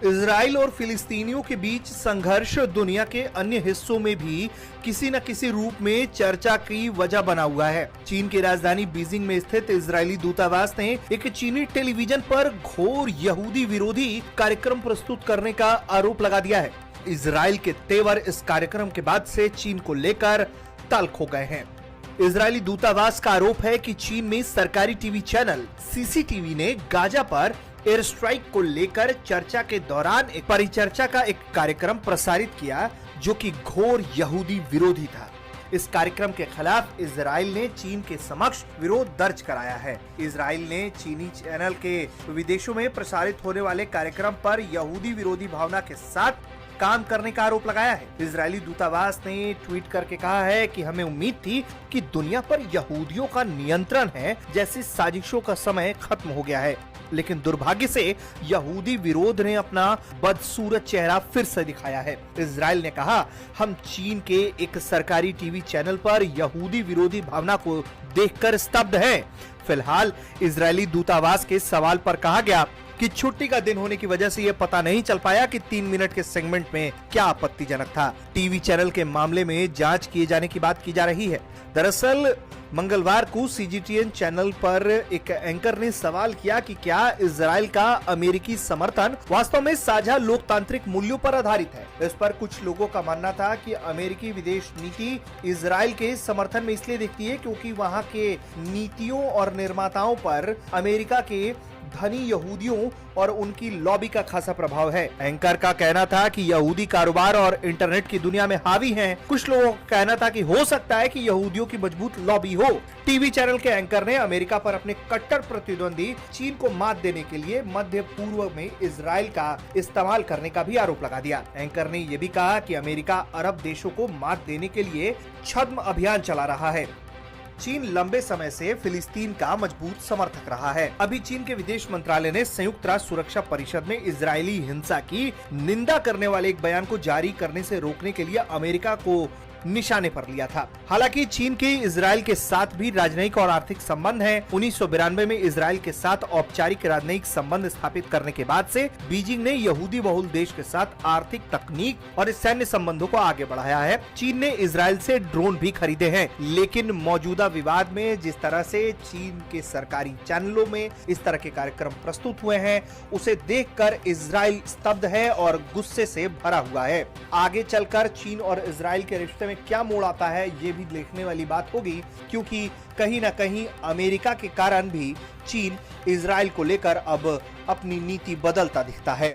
Israel और फिलिस्तीनियों के बीच संघर्ष दुनिया के अन्य हिस्सों में भी किसी न किसी रूप में चर्चा की वजह बना हुआ है। चीन की राजधानी बीजिंग में स्थित इजरायली दूतावास ने एक चीनी टेलीविजन पर घोर यहूदी विरोधी कार्यक्रम प्रस्तुत करने का आरोप लगा दिया है। इजराइल के तेवर इस कार्यक्रम के बाद से चीन को लेकर तल्ख हो गए हैं। इजरायली दूतावास का आरोप है कि चीन में सरकारी टीवी चैनल सीसीटीवी ने गाजा पर एयर स्ट्राइक को लेकर चर्चा के दौरान एक परिचर्चा का एक कार्यक्रम प्रसारित किया जो कि घोर यहूदी विरोधी था। इस कार्यक्रम के खिलाफ इजराइल ने चीन के समक्ष विरोध दर्ज कराया है। इजराइल ने चीनी चैनल के विदेशों में प्रसारित होने वाले कार्यक्रम पर यहूदी विरोधी भावना के साथ काम करने का आरोप लगाया है। इजरायली दूतावास ने ट्वीट करके कहा है कि हमें उम्मीद थी कि दुनिया पर यहूदियों का नियंत्रण है जैसी साजिशों का समय खत्म हो गया है, लेकिन दुर्भाग्य से यहूदी विरोध ने अपना बदसूरत चेहरा फिर से दिखाया है। इजराइल ने कहा, हम चीन के एक सरकारी टीवी चैनल पर यहूदी विरोधी भावना को देखकर स्तब्ध हैं। फिलहाल इजरायली दूतावास के सवाल पर कहा गया कि छुट्टी का दिन होने की वजह से यह पता नहीं चल पाया कि 3 मिनट के सेगमेंट में क्या आपत्तिजनक था। टीवी चैनल के मामले में जांच किए जाने की बात की जा रही है। दरअसल मंगलवार को सीजीटीएन चैनल पर एक एंकर ने सवाल किया कि क्या इजराइल का अमेरिकी समर्थन वास्तव में साझा लोकतांत्रिक मूल्यों पर आधारित है। इस पर कुछ लोगों का मानना था कि अमेरिकी विदेश नीति इजराइल के समर्थन में इसलिए दिखती है क्योंकि वहां के नीतियों और निर्माताओं पर अमेरिका के धनी यहूदियों और उनकी लॉबी का खासा प्रभाव है। एंकर का कहना था कि यहूदी कारोबार और इंटरनेट की दुनिया में हावी हैं। कुछ लोगों का कहना था कि हो सकता है कि यहूदियों की मजबूत लॉबी हो। टीवी चैनल के एंकर ने अमेरिका पर अपने कट्टर प्रतिद्वंदी चीन को मात देने के लिए मध्य पूर्व में इजराइल का इस्तेमाल करने का भी आरोप लगा दिया। एंकर ने यह भी कहा कि अमेरिका अरब देशों को मात देने के लिए छद्म अभियान चला रहा है। चीन लंबे समय से फिलिस्तीन का मजबूत समर्थक रहा है। अभी चीन के विदेश मंत्रालय ने संयुक्त राष्ट्र सुरक्षा परिषद में इजरायली हिंसा की निंदा करने वाले एक बयान को जारी करने से रोकने के लिए अमेरिका को निशाने पर लिया था। हालांकि चीन के इजराइल के साथ भी राजनयिक और आर्थिक संबंध हैं। 1992 में इजराइल के साथ औपचारिक राजनयिक संबंध स्थापित करने के बाद से बीजिंग ने यहूदी बहुल देश के साथ आर्थिक, तकनीक और सैन्य संबंधों को आगे बढ़ाया है। चीन ने इजराइल से ड्रोन भी खरीदे हैं, लेकिन मौजूदा विवाद में जिस तरह से चीन के सरकारी चैनलों में इस तरह के कार्यक्रम प्रस्तुत हुए हैं, उसे देखकर इजराइल स्तब्ध है और गुस्से से भरा हुआ है। आगे चलकर चीन और इजराइल के रिश्ते में क्या मोड़ आता है, ये भी देखने वाली बात होगी, क्योंकि कहीं न कहीं अमेरिका के कारण भी चीन इजराइल को लेकर अब अपनी नीति बदलता दिखता है।